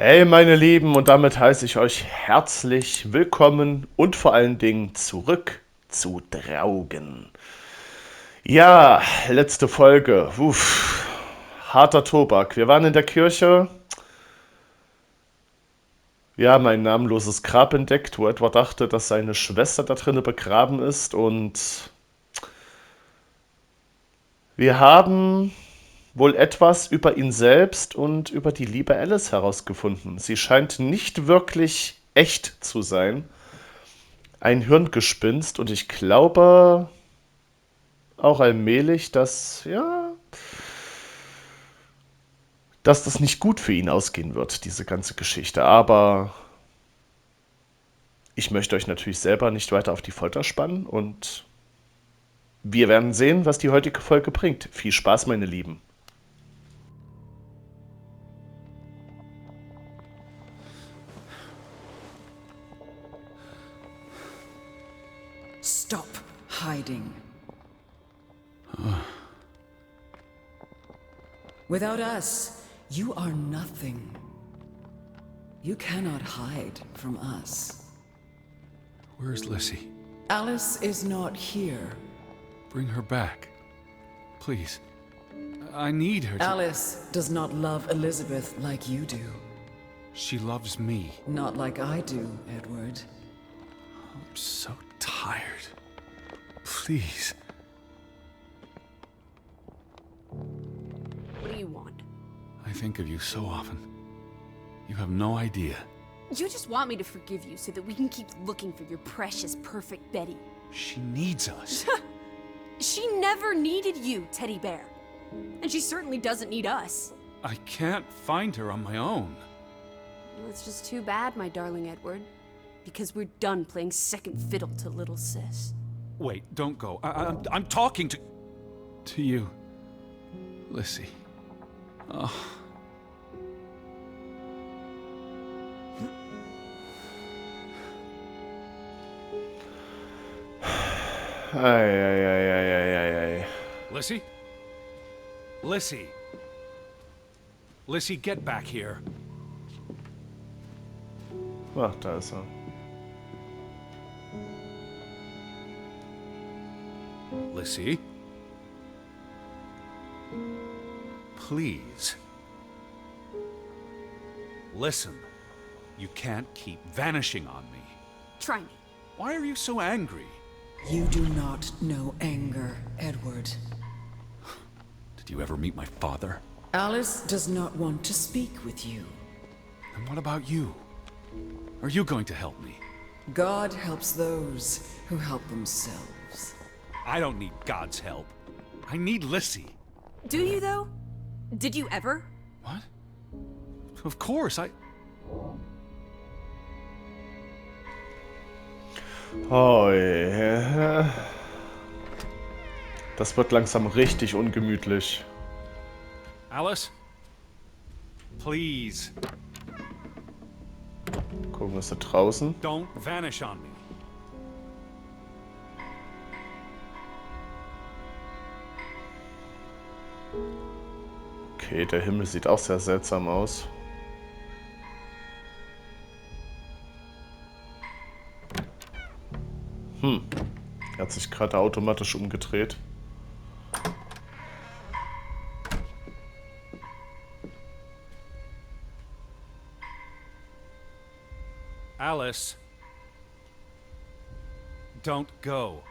Hey meine Lieben, und damit heiße ich euch herzlich willkommen und vor allen Dingen zurück zu Draugen. Ja, letzte Folge. Harter Tobak. Wir waren in der Kirche. Wir haben ein namenloses Grab entdeckt, wo Edward dachte, dass seine Schwester da drinnen begraben ist. Und wir haben wohl etwas über ihn selbst und über die liebe Alice herausgefunden. Sie scheint nicht wirklich echt zu sein. Ein Hirngespinst, und ich glaube auch allmählich, dass das nicht gut für ihn ausgehen wird, diese ganze Geschichte. Aber ich möchte euch natürlich selber nicht weiter auf die Folter spannen, und wir werden sehen, was die heutige Folge bringt. Viel Spaß, meine Lieben. Stop hiding. Without us, you are nothing. You cannot hide from us. Where's Lissy? Alice is not here. Bring her back. Please. I need her to... Alice does not love Elizabeth like you do. She loves me. Not like I do, Edward. I'm so tired. Please. What do you want? I think of you so often. You have no idea. You just want me to forgive you so that we can keep looking for your precious, perfect Betty. She needs us. She never needed you, Teddy Bear. And she certainly doesn't need us. I can't find her on my own. Well, it's just too bad, my darling Edward. Because we're done playing second fiddle to little sis. Wait, don't go. I'm talking to you. Lissy. Oh. Ei. Lissy? Lissy! Lissy, get back here. Ach, da ist er. Lissy? Please. Listen. You can't keep vanishing on me. Try me. Why are you so angry? You do not know anger, Edward. Did you ever meet my father? Alice does not want to speak with you. And what about you? Are you going to help me? God helps those who help themselves. I don't need God's help. I need Lissy. Do you, though? Did you ever? What? Of course, Oh, das wird langsam richtig ungemütlich. Alice? Please, Gucken, ist da draußen? don't vanish on me. Okay, der Himmel sieht auch sehr seltsam aus. Er hat sich gerade automatisch umgedreht. Alice, don't go.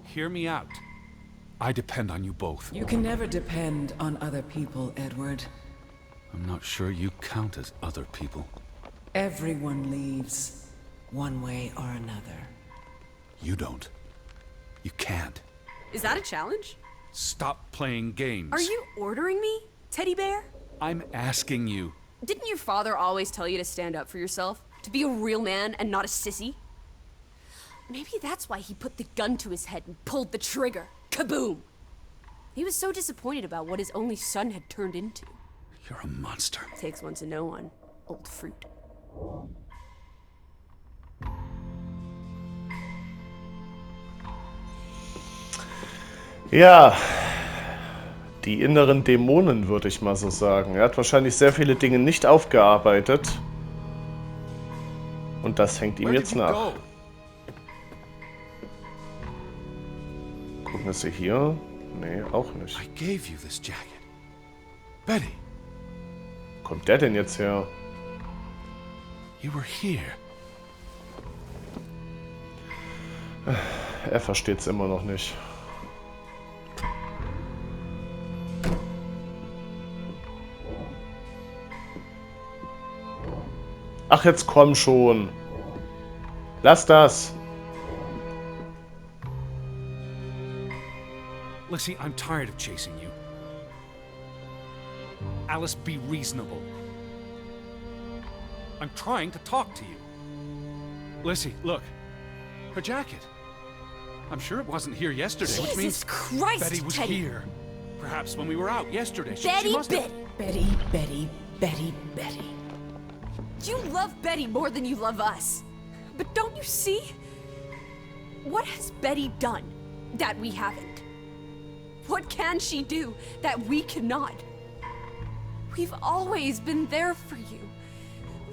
Hear me out. I depend on you both. You can never depend on other people, Edward. I'm not sure you count as other people. Everyone leaves, one way or another. You don't. You can't. Is that a challenge? Stop playing games. Are you ordering me, Teddy Bear? I'm asking you. Didn't your father always tell you to stand up for yourself? To be a real man and not a sissy? Maybe that's why he put the gun to his head and pulled the trigger. Kaboom! He was so disappointed about what his only son had turned into. You're a monster. Takes one to know one. Old fruit. Ja, Die inneren Dämonen, würde ich mal so sagen. Er hat wahrscheinlich sehr viele Dinge nicht aufgearbeitet. Und das hängt ihm Where did jetzt you nach. go? Gucken wir sie hier. Nee, auch nicht. I gave you this jacket. Betty, Wo kommt der denn jetzt her? you were here. Er versteht's immer noch nicht. Ach, jetzt komm schon. Lass das. Lissy, I'm tired of chasing you. Alice, be reasonable. I'm trying to talk to you. Lissy, look. Her jacket. I'm sure it wasn't here yesterday, which means Jesus Christ, Betty was Teddy. here. Perhaps when we were out yesterday. She Betty, must have... Betty. Betty. You love Betty more than you love us. But don't you see? What has Betty done that we haven't? What can she do that we cannot? We've always been there for you.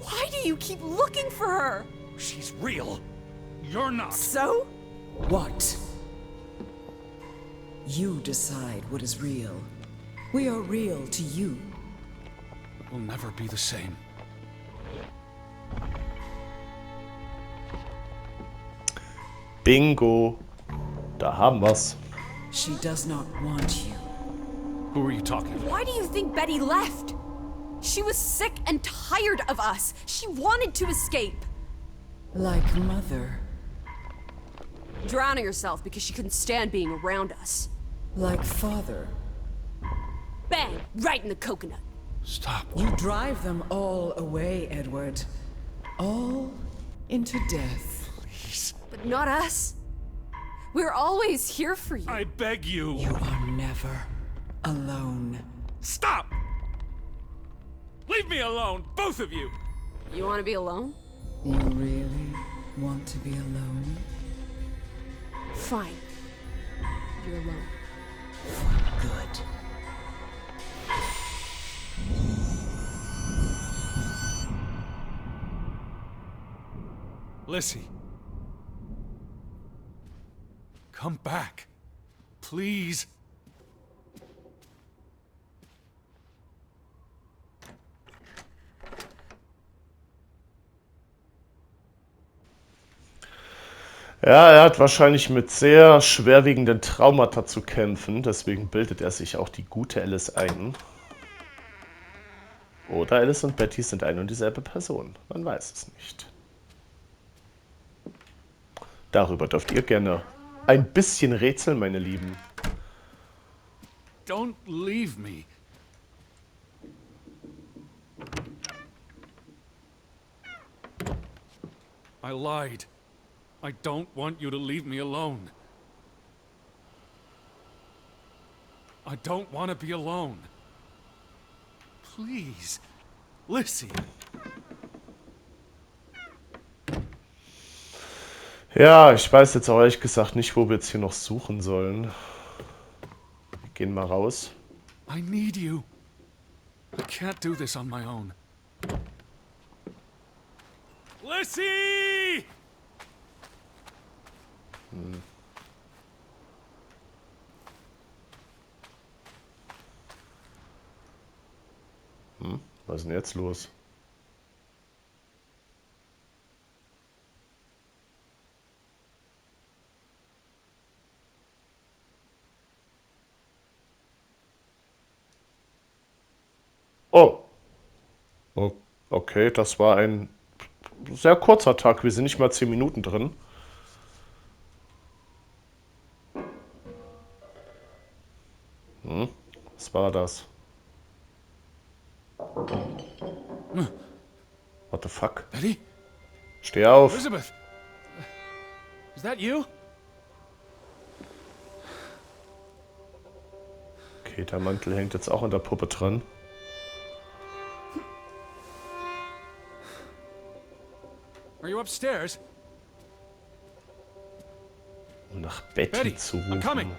Why do you keep looking for her? She's real. You're not. So? What? You decide what is real. We are real to you. We'll never be the same. Bingo. Da haben wir's. She does not want you. Who are you talking about? Why do you think Betty left? She was sick and tired of us. She wanted to escape. Like mother. Drowning herself because she couldn't stand being around us. Like father. Bang! Right in the coconut. Stop. You drive them all away, Edward. All into death. Please. But not us. We're always here for you. I beg you. You are never alone. Stop! Leave me alone, both of you! You want to be alone? You really want to be alone? Fine. You're alone. Good. Lissy. Come back. Please. Ja, er hat wahrscheinlich mit sehr schwerwiegenden Traumata zu kämpfen. Deswegen bildet er sich auch die gute Alice ein. Oder Alice und Betty sind eine und dieselbe Person. Man weiß es nicht. Darüber dürft ihr gerne ein bisschen rätseln, meine Lieben. Don't leave me. I lied. I don't want you to leave me alone. I don't want to be alone. Please. Lissy. Ja, ich weiß jetzt auch ehrlich gesagt nicht, wo wir jetzt hier noch suchen sollen. Wir gehen mal raus. I need you. I can't do this on my own. Lissy! Was ist denn jetzt los? Oh. Oh, okay, das war ein sehr kurzer Tag. Wir sind nicht mal 10 Minuten drin. Was war das? What the fuck? Betty? Steh auf. Elizabeth? Is that you? Okay, der Mantel hängt jetzt auch an der Puppe dran. Are you upstairs? Um nach Betty Betty, zu I'm rufen. coming.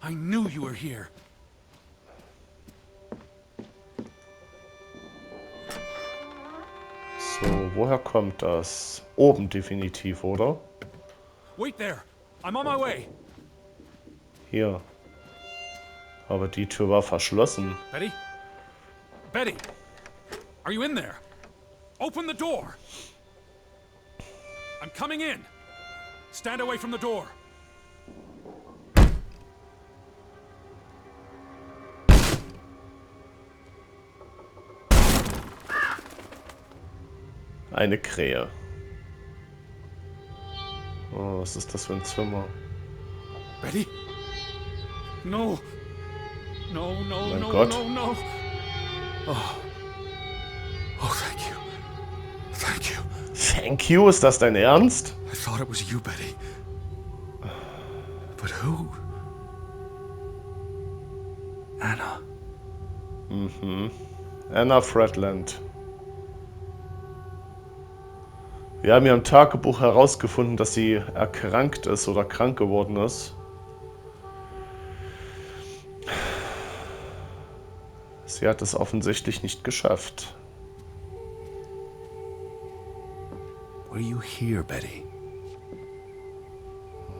I knew you were here. So, woher kommt das? Oben definitiv, oder? Wait there. I'm on my way. Hier. Aber die Tür war verschlossen. Betty? Betty! Are you in there? Open the door! I'm coming in! Stand away from the door! Eine Krähe. Oh, was ist das für ein Zimmer? Betty? No! No, no, Mein no, Gott. no, no! Oh. Oh, thank you. Thank you. Thank you, ist das dein Ernst? I thought it was you, Betty. But who? Anna. Anna Fredland. Wir haben ja im Tagebuch herausgefunden, dass sie erkrankt ist oder krank geworden ist. Sie hat es offensichtlich nicht geschafft. What are you here, Betty?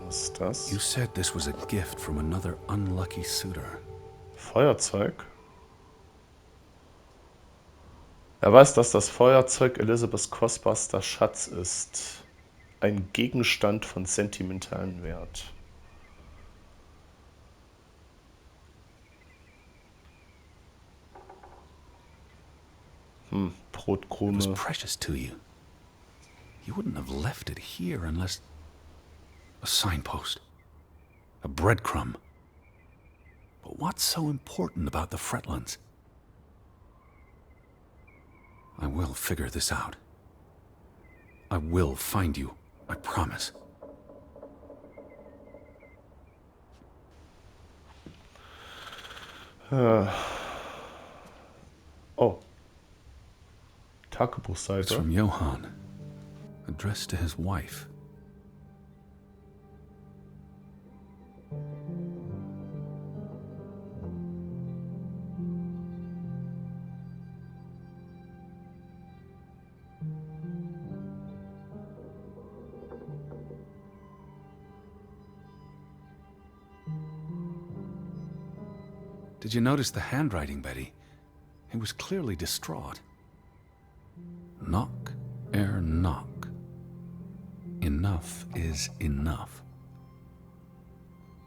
Was ist das? You said this was a gift from another unlucky suitor. Feuerzeug? Er weiß, dass das Feuerzeug Elizabeths kostbarster Schatz ist. Ein Gegenstand von sentimentalen Wert. It was Brotkrone. precious to you. You wouldn't have left it here unless... A signpost. A breadcrumb. But what's so important about the Fretlands? I will figure this out. I will find you. I promise. Oh. It's Tagebuchseite. from Johann. Addressed to his wife. Did you notice the handwriting, Betty? It was clearly distraught. Knock ere knock. Enough is enough.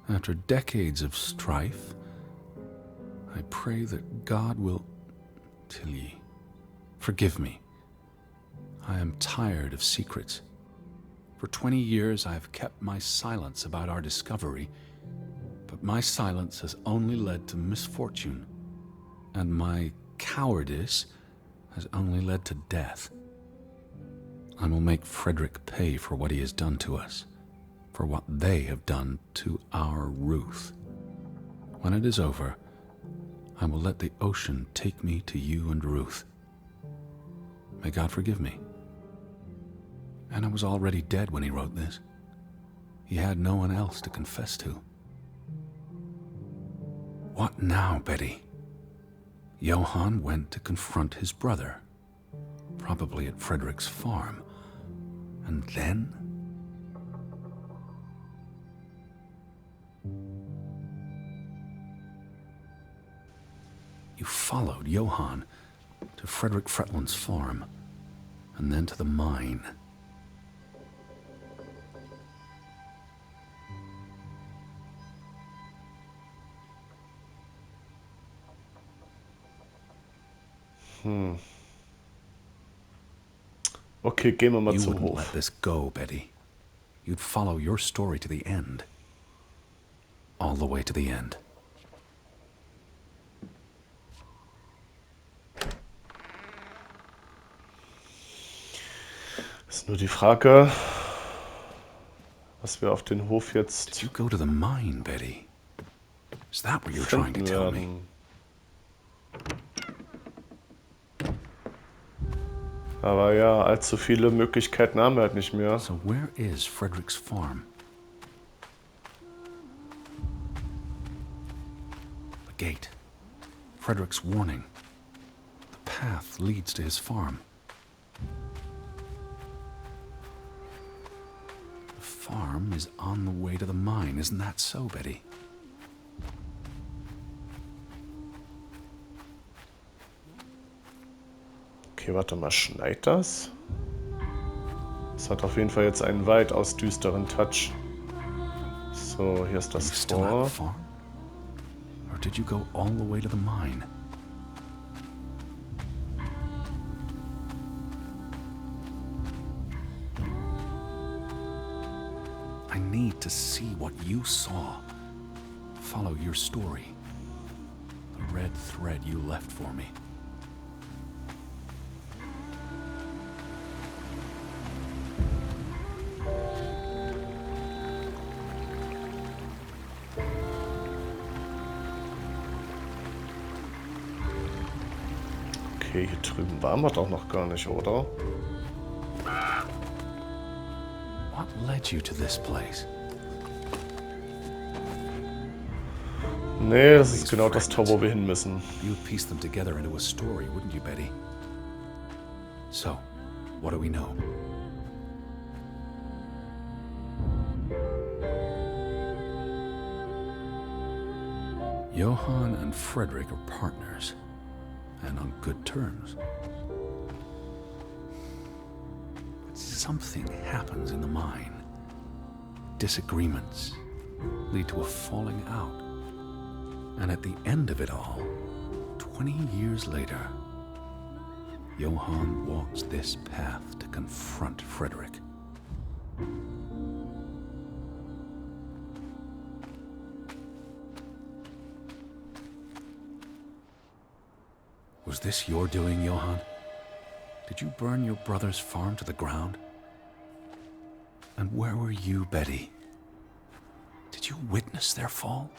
After decades of strife, I pray that God will... Tilly, forgive me. I am tired of secrets. For 20 years I have kept my silence about our discovery, but my silence has only led to misfortune, and my cowardice has only led to death. I will make Frederick pay for what he has done to us, for what they have done to our Ruth. When it is over, I will let the ocean take me to you and Ruth. May God forgive me. Anna was already dead when he wrote this. He had no one else to confess to. What now, Betty? Johann went to confront his brother, probably at Frederick's farm. And then? You followed Johann to Frederick Fretland's farm, and then to the mine. Okay, gehen wir mal You zum wouldn't Hof. let this go, Betty. You'd follow your story to the end. All the way to the end. Ist nur die Frage, was wir auf den Hof Did jetzt you go to the mine, Betty? Is that what you're trying to finden tell me? werden. Aber ja, allzu viele Möglichkeiten haben wir halt nicht mehr. So where is Frederick's farm? gate. Frederick's warning. The path leads to his farm. The farm is on the way to the mine. Isn't that so, Betty? Okay, warte mal, schneit das? Es hat auf jeden Fall jetzt einen weitaus düsteren Touch. So, hier ist Are you das still at the Tor. farm? Or did you go all the way to the mine? I need to see what you saw. Follow your story. The red thread you left for me. Okay, hier drüben waren wir doch noch gar nicht, oder? What led you to this place? Nee, das ist genau das Tor, wo wir hin müssen. You'd piece them together into a story, wouldn't you, Betty? So, what do we know? Johann and Frederick are partners, and on good terms. But something happens in the mine. Disagreements lead to a falling out. And at the end of it all, 20 years later, Johann walks this path to confront Frederick. Was this your doing, Johann? Did you burn your brother's farm to the ground? And where were you, Betty? Did you witness their fall?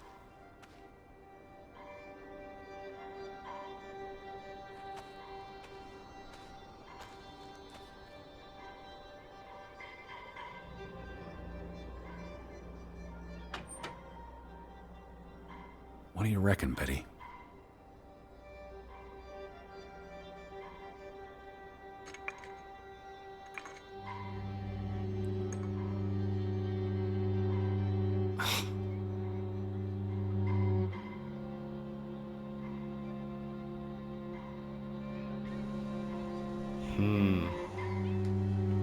What do you reckon, Betty?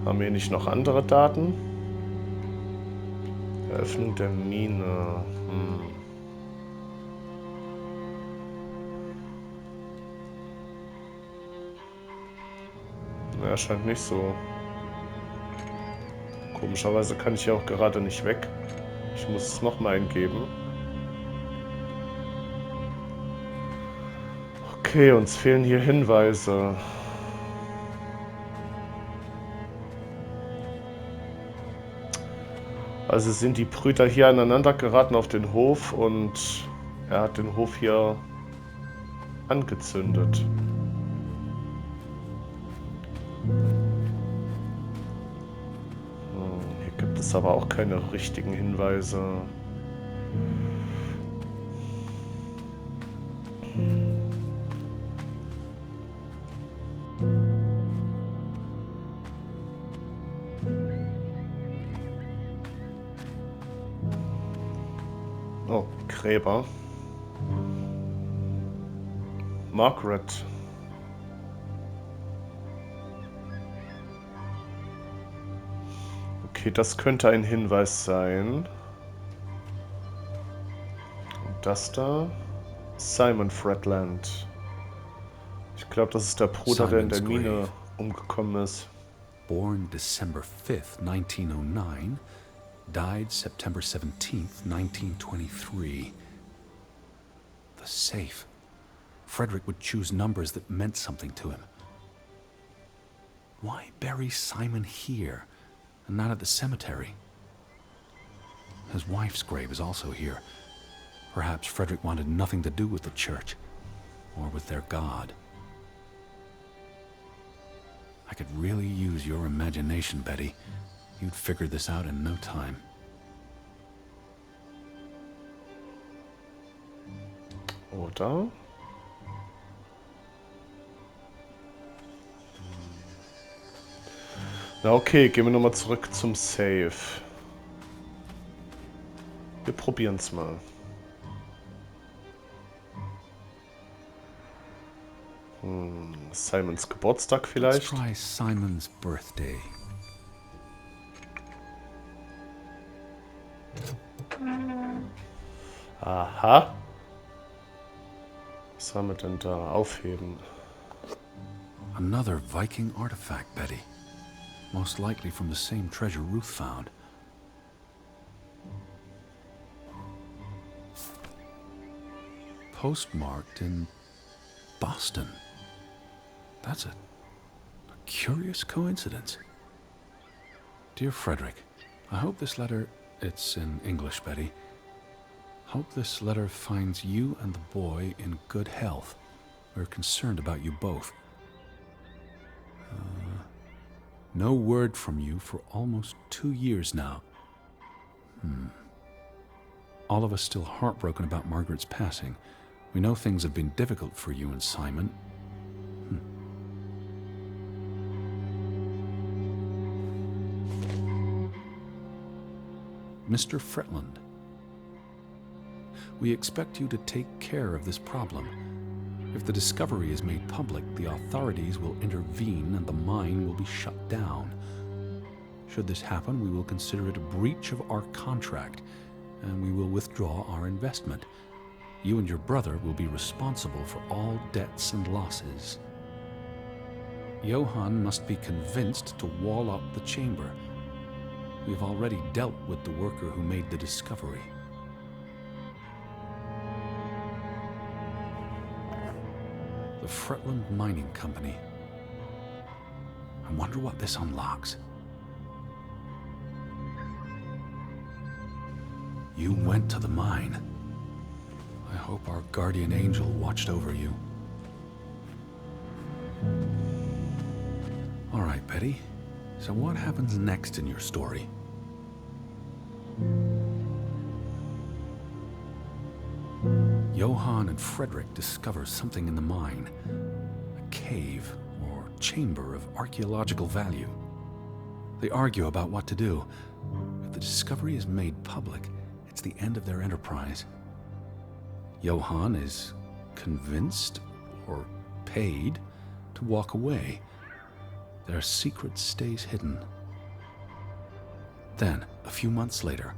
Haben wir nicht noch andere Daten? Eröffnung der Mine. Ja, scheint nicht so. Komischerweise kann ich ja auch gerade nicht weg. Ich muss es nochmal eingeben. Okay, uns fehlen hier Hinweise. Also sind die Brüder hier aneinander geraten auf den Hof und er hat den Hof hier angezündet. Hier gibt es aber auch keine richtigen Hinweise. Oh, Gräber. Margaret. Okay, das könnte ein Hinweis sein. Und das da? Simon Fredland. Ich glaube, das ist der Bruder, der in der Simon's Mine grave. umgekommen ist. Born December 5th, 1909, died September 17th, 1923. The safe. Frederick would choose numbers that meant something to him. Why bury Simon here and not at the cemetery? His wife's grave is also here. Perhaps Frederick wanted nothing to do with the church or with their God. I could really use your imagination, Betty. You'd figure this out in no time. oder? Na okay, gehen wir nochmal zurück zum Save. Wir probieren es mal. Simons Geburtstag Let's vielleicht? try Simon's birthday. Aha. Was haben wir denn da? Aufheben. Another Viking artifact, Betty. Most likely from the same treasure Ruth found. Postmarked in Boston. That's a curious coincidence. Dear Frederick, I hope this letter... It's in English, Betty. Hope this letter finds you and the boy in good health. We're concerned about you both. No word from you for almost 2 years now. All of us still heartbroken about Margaret's passing. We know things have been difficult for you and Simon. Mr. Fretland, we expect you to take care of this problem. If the discovery is made public, the authorities will intervene and the mine will be shut down. Should this happen, we will consider it a breach of our contract, and we will withdraw our investment. You and your brother will be responsible for all debts and losses. Johann must be convinced to wall up the chamber. We have already dealt with the worker who made the discovery. The Fretland Mining Company. I wonder what this unlocks. You went to the mine. I hope our guardian angel watched over you. All right, Betty. So what happens next in your story? Johann and Frederick discover something in the mine. A cave or chamber of archaeological value. They argue about what to do. If the discovery is made public, it's the end of their enterprise. Johann is convinced or paid to walk away. Their secret stays hidden. Then, a few months later,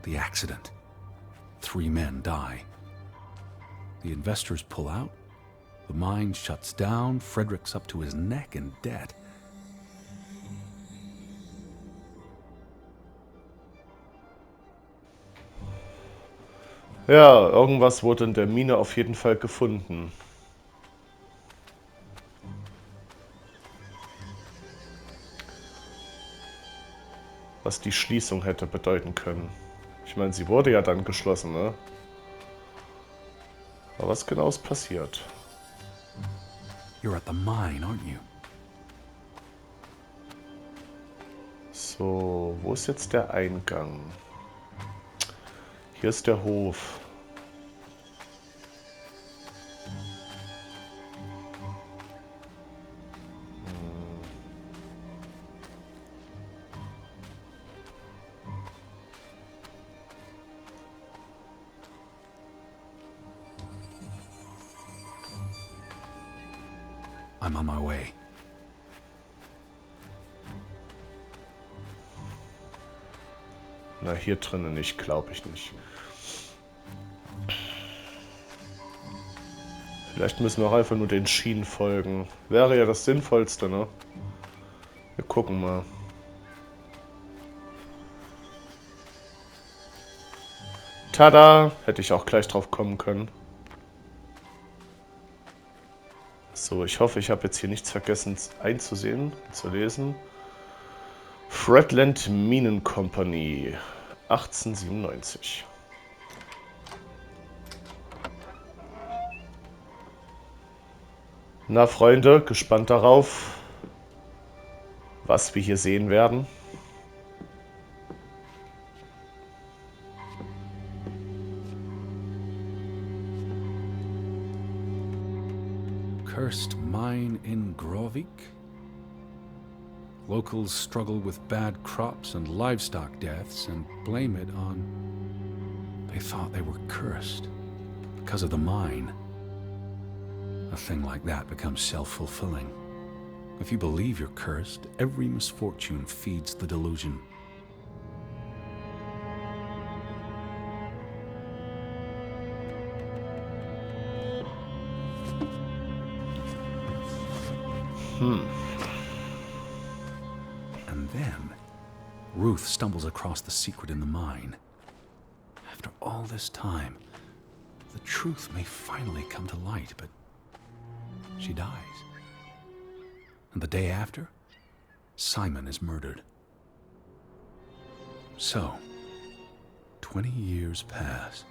the accident. 3 men die. The investors pull out. The mine shuts down. Frederick's up to his neck in debt. Ja, irgendwas wurde in der Mine auf jeden Fall gefunden. Was die Schließung hätte bedeuten können. Ich meine, sie wurde ja dann geschlossen, ne? Aber was genau ist passiert? You're at the mine, aren't you? So, wo ist jetzt der Eingang? Hier ist der Hof. I'm on my way. Na, hier drinnen nicht, glaube ich nicht. Vielleicht müssen wir auch einfach nur den Schienen folgen. Wäre ja das Sinnvollste, ne? Wir gucken mal. Tada! Hätte ich auch gleich drauf kommen können. So, ich hoffe, ich habe jetzt hier nichts vergessen einzusehen, zu lesen. Fretland Minen Company, 1897. Na, Freunde, gespannt darauf, was wir hier sehen werden. cursed mine in Grovik? Locals struggle with bad crops and livestock deaths and blame it on... They thought they were cursed because of the mine. A thing like that becomes self-fulfilling. If you believe you're cursed, every misfortune feeds the delusion. And then, Ruth stumbles across the secret in the mine. After all this time, the truth may finally come to light, but she dies. And the day after, Simon is murdered. So, 20 years pass.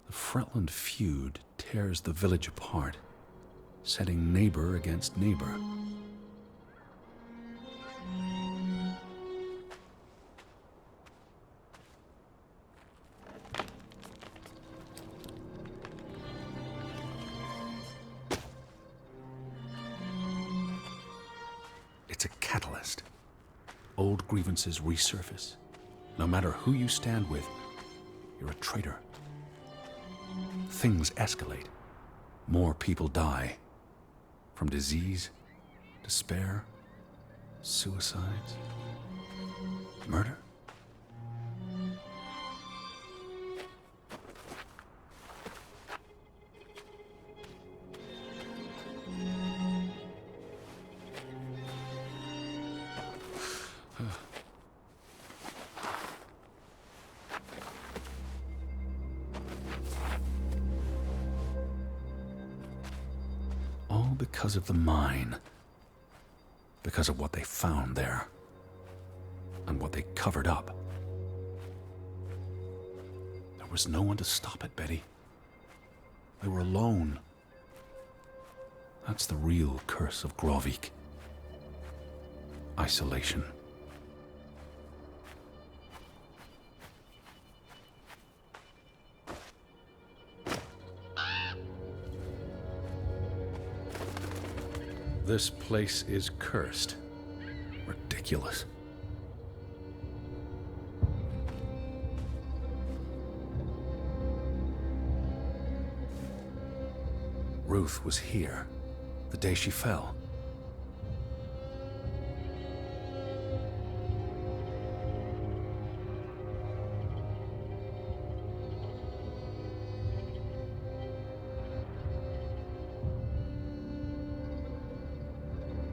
The Fretland feud tears the village apart, setting neighbor against neighbor. It's a catalyst. Old grievances resurface. No matter who you stand with, you're a traitor. Things escalate. More people die. From disease, despair, suicides, murder. All because of the mine. Because of what they found there. And what they covered up. There was no one to stop it, Betty. They were alone. That's the real curse of Grovik. Isolation. This place is cursed. Ridiculous. Ruth was here the day she fell.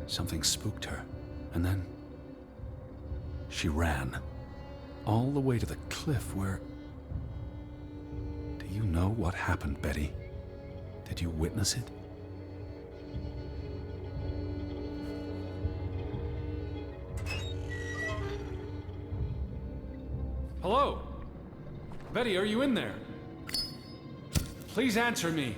Something spooked her, and then she ran all the way to the cliff where... Do you know what happened, Betty? Did you witness it? Hello? Betty, are you in there? Please answer me.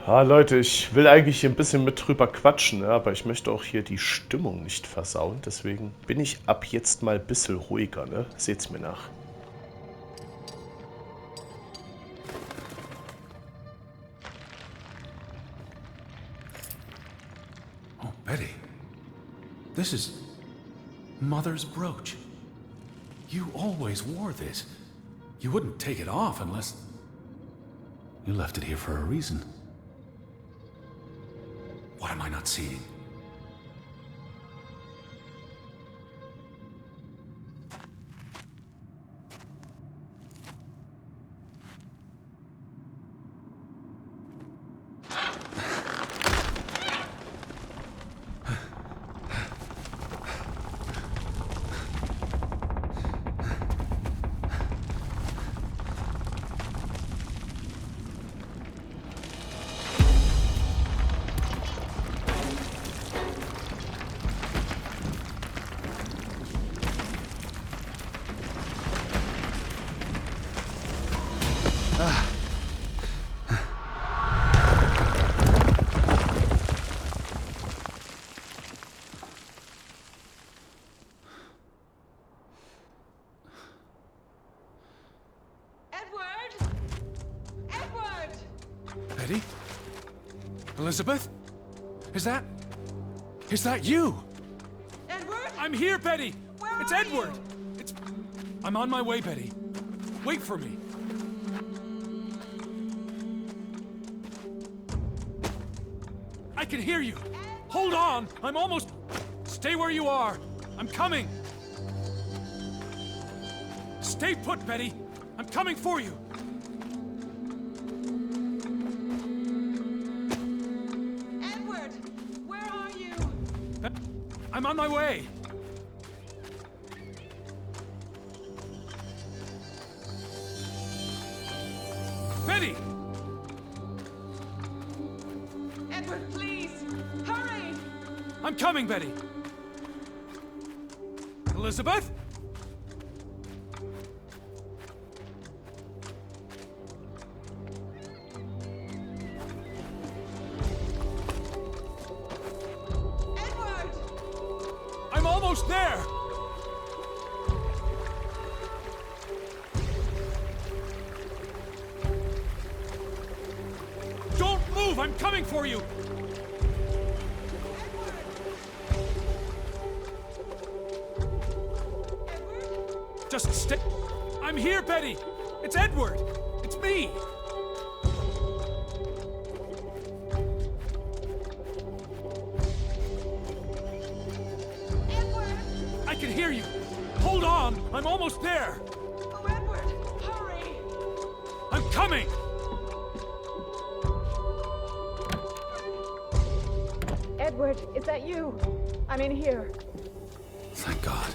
Ah, Leute, ich will eigentlich hier ein bisschen mit drüber quatschen, ja, aber ich möchte auch hier die Stimmung nicht versauen. Deswegen bin ich ab jetzt mal ein bisschen ruhiger, ne? Seht's mir nach. Oh, Betty. This is Mother's brooch. You always wore this. You wouldn't take it off unless... You left it here for a reason. What am I not seeing? Betty? Elizabeth? Is that you? Edward? I'm here, Betty! Where It's are Edward! you? I'm on my way, Betty. Wait for me. I can hear you! Hold on! I'm almost... Stay where you are! I'm coming! Stay put, Betty! I'm coming for you! Edward! Where are you? I'm on my way! Betty! Edward, please! Hurry! I'm coming, Betty! Elizabeth? Edward! I'm almost there! Don't move! I'm coming for you! Edward? Just stay. I'm here, Betty! It's Edward! It's me! Edward! I can hear you! Hold on! I'm almost there! Oh, Edward! Hurry! I'm coming! Edward, is that you? I'm in here. Thank God.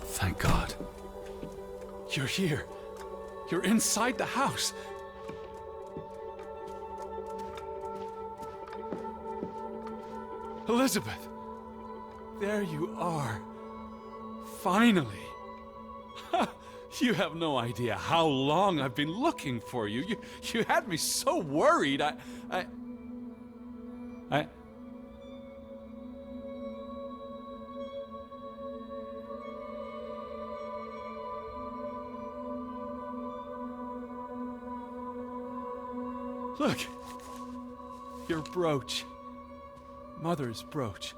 Thank God. You're here. You're inside the house. Elizabeth! There you are. Finally. You have no idea how long I've been looking for you. You had me so worried. I... Look! Your brooch. Mother's brooch.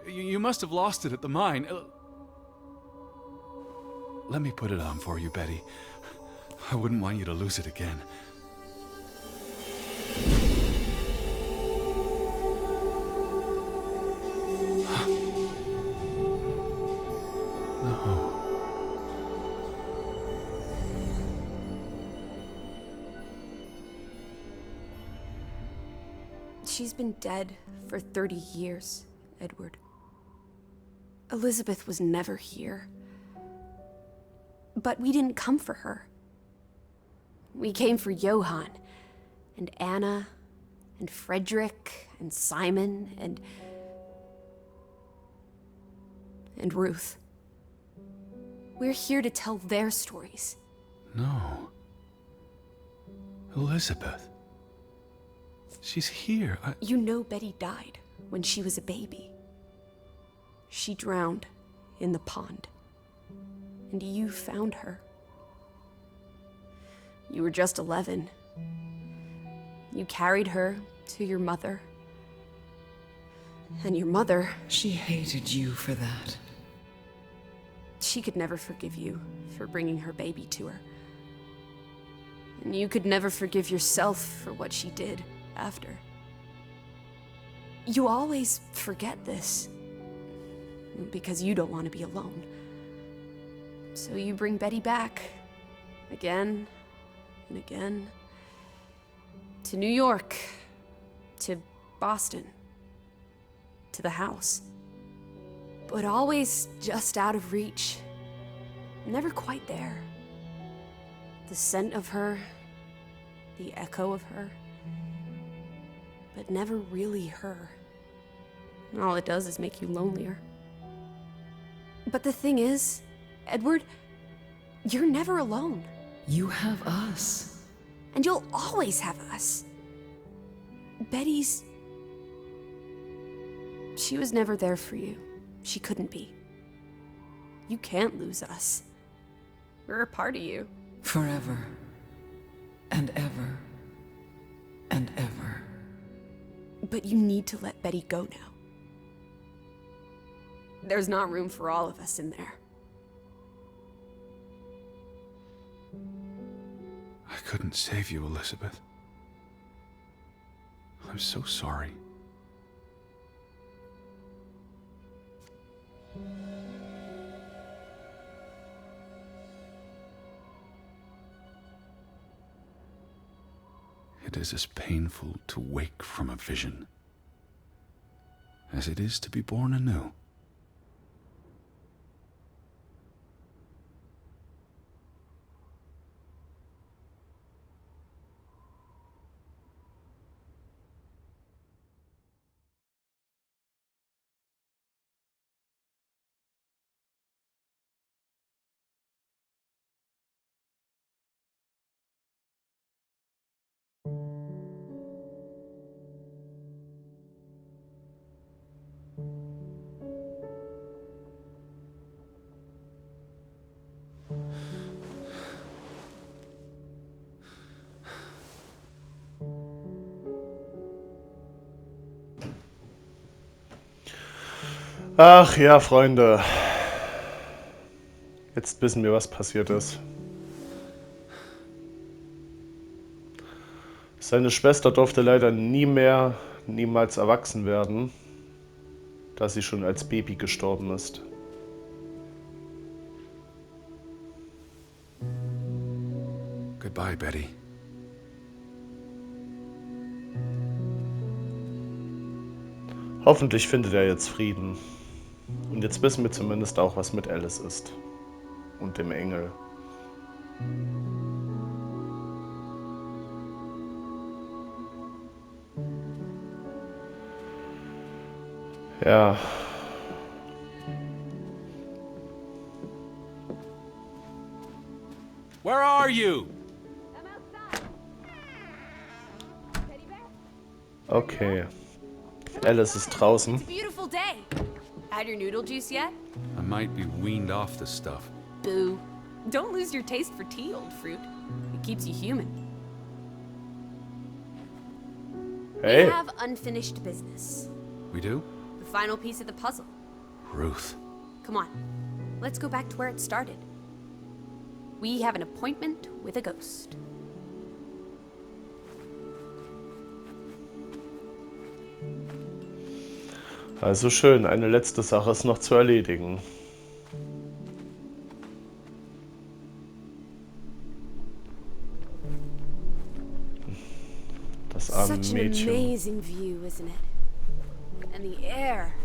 You must have lost it at the mine. Let me put it on for you, Betty. I wouldn't want you to lose it again. No. She's been dead for 30 years, Edward. Elizabeth was never here. But we didn't come for her. We came for Johann, and Anna, and Frederick, and Simon, and Ruth. We're here to tell their stories. No. Elizabeth. She's here. You know Betty died when she was a baby. She drowned in the pond. And you found her. You were just 11. You carried her to your mother. And your mother... She hated you for that. She could never forgive you for bringing her baby to her. And you could never forgive yourself for what she did after. You always forget this. Because you don't want to be alone. So you bring Betty back. Again and again. To New York. To Boston. To the house. But always just out of reach. Never quite there. The scent of her. The echo of her. But never really her. And all it does is make you lonelier. But the thing is, Edward, you're never alone. You have us. And you'll always have us. Betty's... She was never there for you. She couldn't be. You can't lose us. We're a part of you. Forever. And ever. But you need to let Betty go now. There's not room for all of us in there. I couldn't save you, Elizabeth. I'm so sorry. It is as painful to wake from a vision as it is to be born anew. Ach ja, Freunde. Jetzt wissen wir, was passiert ist. Seine Schwester durfte leider niemals erwachsen werden, da sie schon als Baby gestorben ist. Goodbye, Betty. Hoffentlich findet er jetzt Frieden. Und jetzt wissen wir zumindest auch, was mit Alice ist. Und dem Engel. Ja. Where are you? I'm outside. Teddy bear? Okay. Alice ist draußen. It's a beautiful day. Had your noodle juice yet? I might be weaned off this stuff. Boo. Don't lose your taste for tea, old fruit. It keeps you human. Hey. We have unfinished business. We do? The final piece of the puzzle. Ruth. Come on. Let's go back to where it started. We have an appointment with a ghost. Also schön, eine letzte Sache ist noch zu erledigen. Das arme Such an Mädchen. amazing view, isn't it? And the air.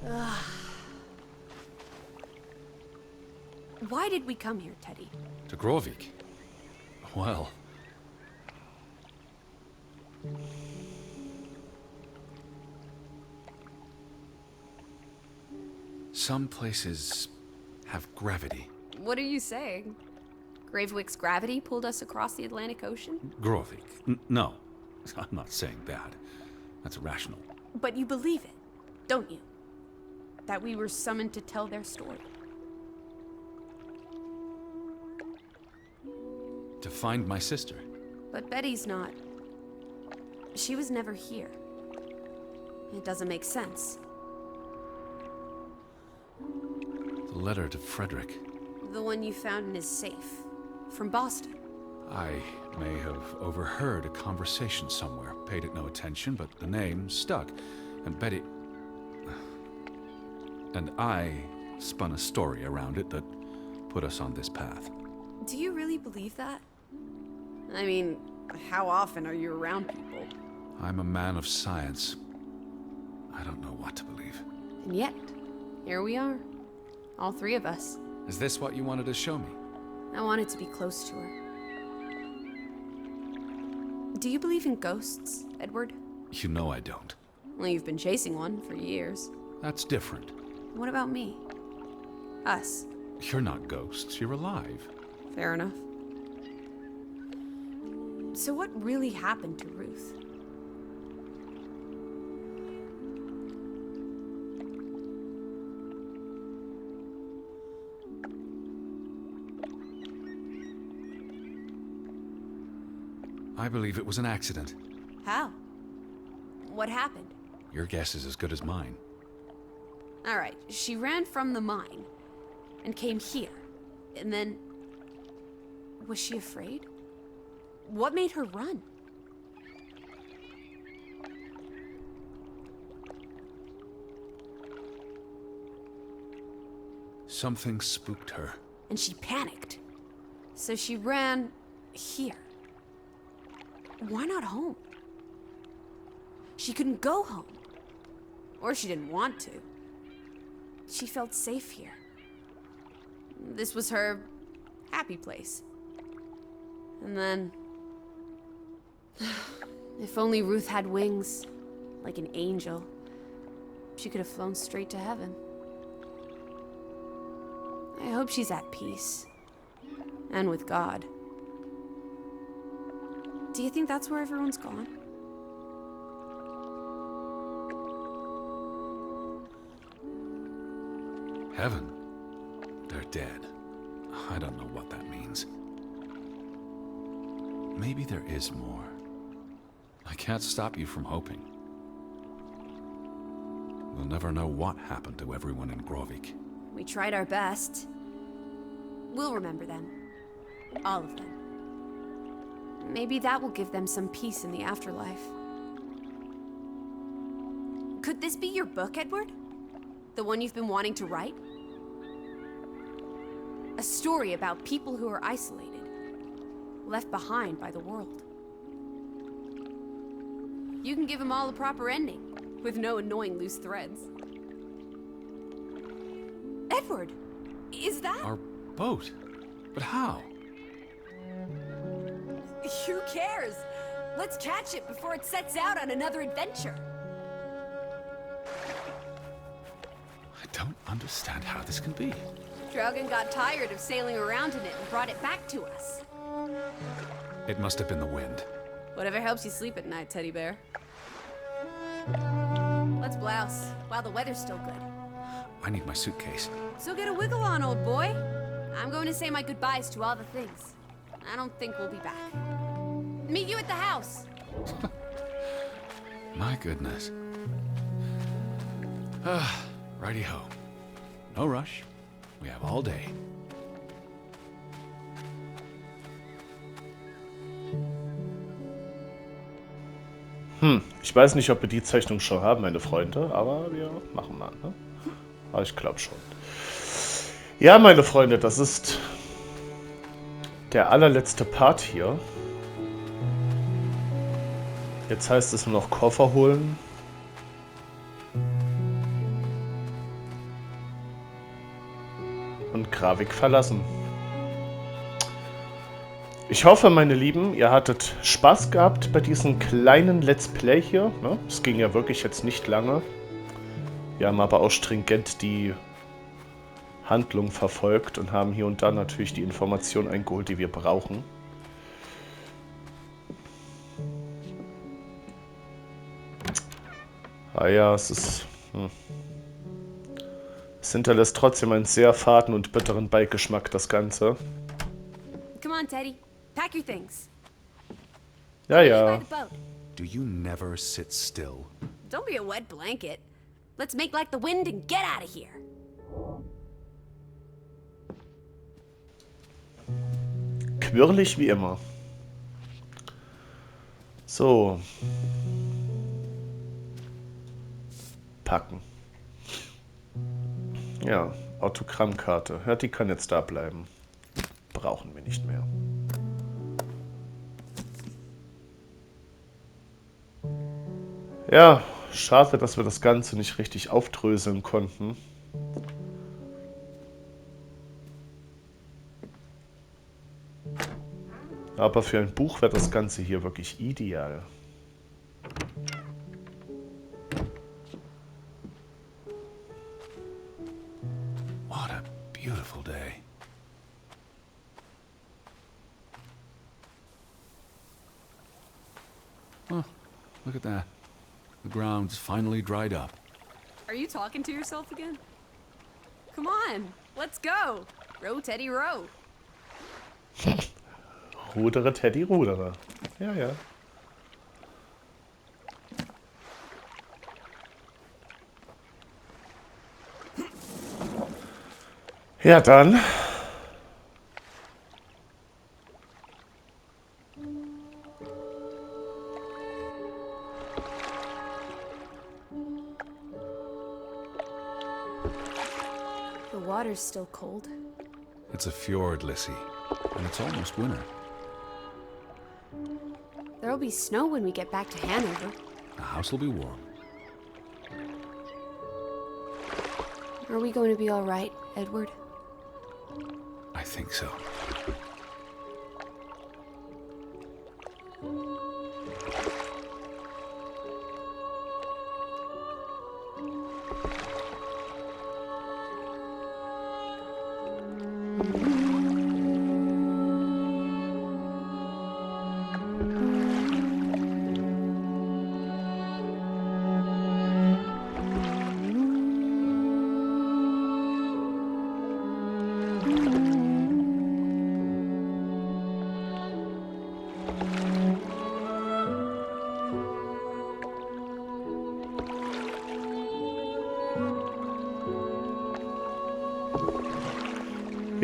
Ugh. Why did we come here, Teddy? To Grovik. Well. Some places have gravity. What are you saying? Gravewick's gravity pulled us across the Atlantic Ocean? Grovik. No. I'm not saying that. That's irrational. But you believe it, don't you? That we were summoned to tell their story. To find my sister. But Betty's not. She was never here. It doesn't make sense. The letter to Frederick. The one you found in his safe. From Boston. I may have overheard a conversation somewhere, paid it no attention, but the name stuck. And Betty... And I spun a story around it that put us on this path. Do you really believe that? I mean, how often are you around people? I'm a man of science. I don't know what to believe. And yet, here we are. All three of us. Is this what you wanted to show me? I wanted to be close to her. Do you believe in ghosts, Edward? You know I don't. Well, you've been chasing one for years. That's different. What about me? Us. You're not ghosts, you're alive. Fair enough. So what really happened to Ruth? I believe it was an accident. How? What happened? Your guess is as good as mine. Alright, she ran from the mine and came here. And then... Was she afraid? What made her run? Something spooked her. And she panicked. So she ran here. Why not home? She couldn't go home. Or she didn't want to. She felt safe here. This was her happy place. And then... If only Ruth had wings, like an angel, she could have flown straight to heaven. I hope she's at peace. And with God. Do you think that's where everyone's gone? Heaven? They're dead. I don't know what that means. Maybe there is more. I can't stop you from hoping. We'll never know what happened to everyone in Grovik. We tried our best. We'll remember them. All of them. Maybe that will give them some peace in the afterlife. Could this be your book, Edward? The one you've been wanting to write? A story about people who are isolated, left behind by the world. You can give them all a proper ending, with no annoying loose threads. Edward, is that... Our boat? But how? Who cares? Let's catch it before it sets out on another adventure. I don't understand how this can be. Draugen got tired of sailing around in it and brought it back to us. It must have been the wind. Whatever helps you sleep at night, teddy bear. Let's blouse, while the weather's still good. I need my suitcase. So get a wiggle on, old boy. I'm going to say my goodbyes to all the things. I don't think we'll be back. Meet you at the house. My goodness. Righty-ho. No rush. We have all day. Ich weiß nicht, ob wir die Zeichnung schon haben, meine Freunde, aber wir machen mal, ne? Aber ich glaube schon. Ja, meine Freunde, das ist der allerletzte Part hier. Jetzt heißt es nur noch Koffer holen. Und Gravik verlassen. Ich hoffe, meine Lieben, ihr hattet Spaß gehabt bei diesem kleinen Let's Play hier. Ne? Es ging ja wirklich jetzt nicht lange. Wir haben aber auch stringent die Handlung verfolgt und haben hier und da natürlich die Informationen eingeholt, die wir brauchen. Ah ja, es ist... Es hinterlässt trotzdem einen sehr faden und bitteren Beigeschmack, das Ganze. Come on, Teddy. Pack your things. Ja, ja. By the boat. Do you never sit still? Don't be a wet blanket. Let's make like the wind and get out of here. Quirlig wie immer. So. Packen. Ja, Autogrammkarte. Ja, die kann jetzt da bleiben. Brauchen wir nicht mehr. Ja, schade, dass wir das Ganze nicht richtig aufdröseln konnten. Aber für ein Buch wäre das Ganze hier wirklich ideal. What a beautiful day. Oh, look at that. The ground's finally dried up. Are you talking to yourself again? Come on, let's go. Row, Teddy, row. Rudere, Teddy, rudere. Ja, ja. Ja, dann. The water's still cold. It's a fjord, Lissy, and it's almost winter. There'll be snow when we get back to Hanover. The house will be warm. Are we going to be all right, Edward? I think so.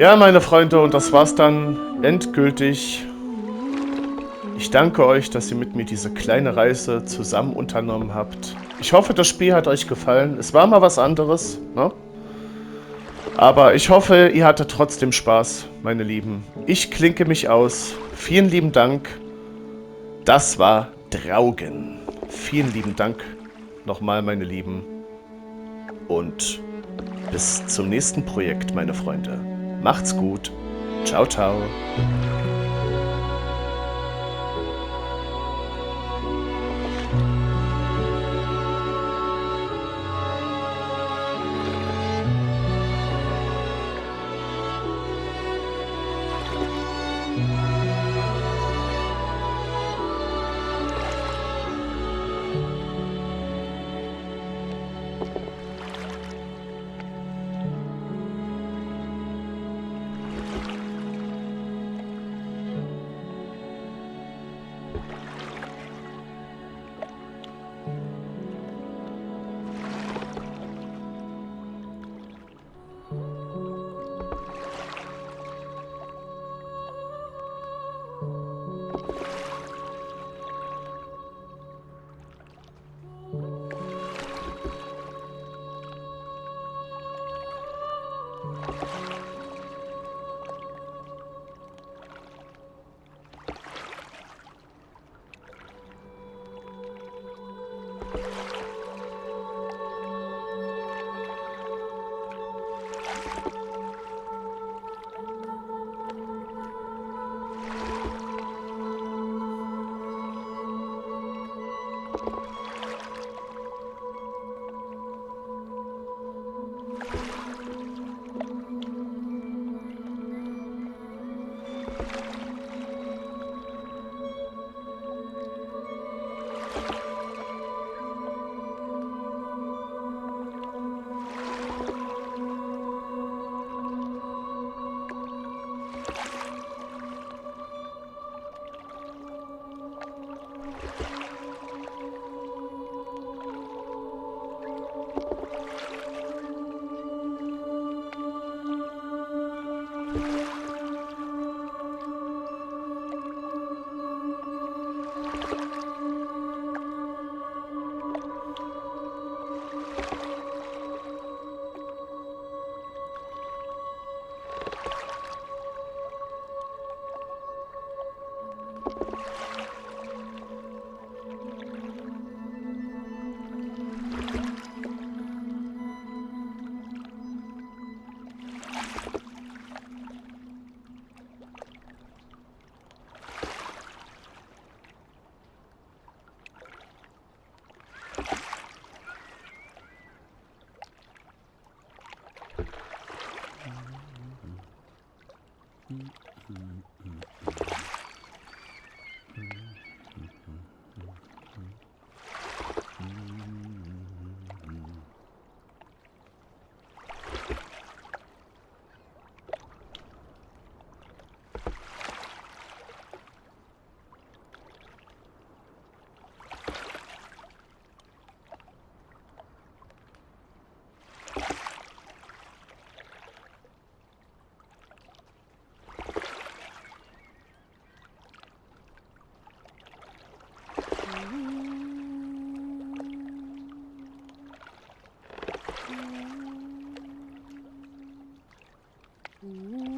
Ja, meine Freunde, und das war's dann endgültig. Ich danke euch, dass ihr mit mir diese kleine Reise zusammen unternommen habt. Ich hoffe, das Spiel hat euch gefallen. Es war mal was anderes, ne? Aber ich hoffe, ihr hattet trotzdem Spaß, meine Lieben. Ich klinke mich aus. Vielen lieben Dank. Das war Draugen. Vielen lieben Dank nochmal, meine Lieben. Und bis zum nächsten Projekt, meine Freunde. Macht's gut. Ciao, ciao. Ooh.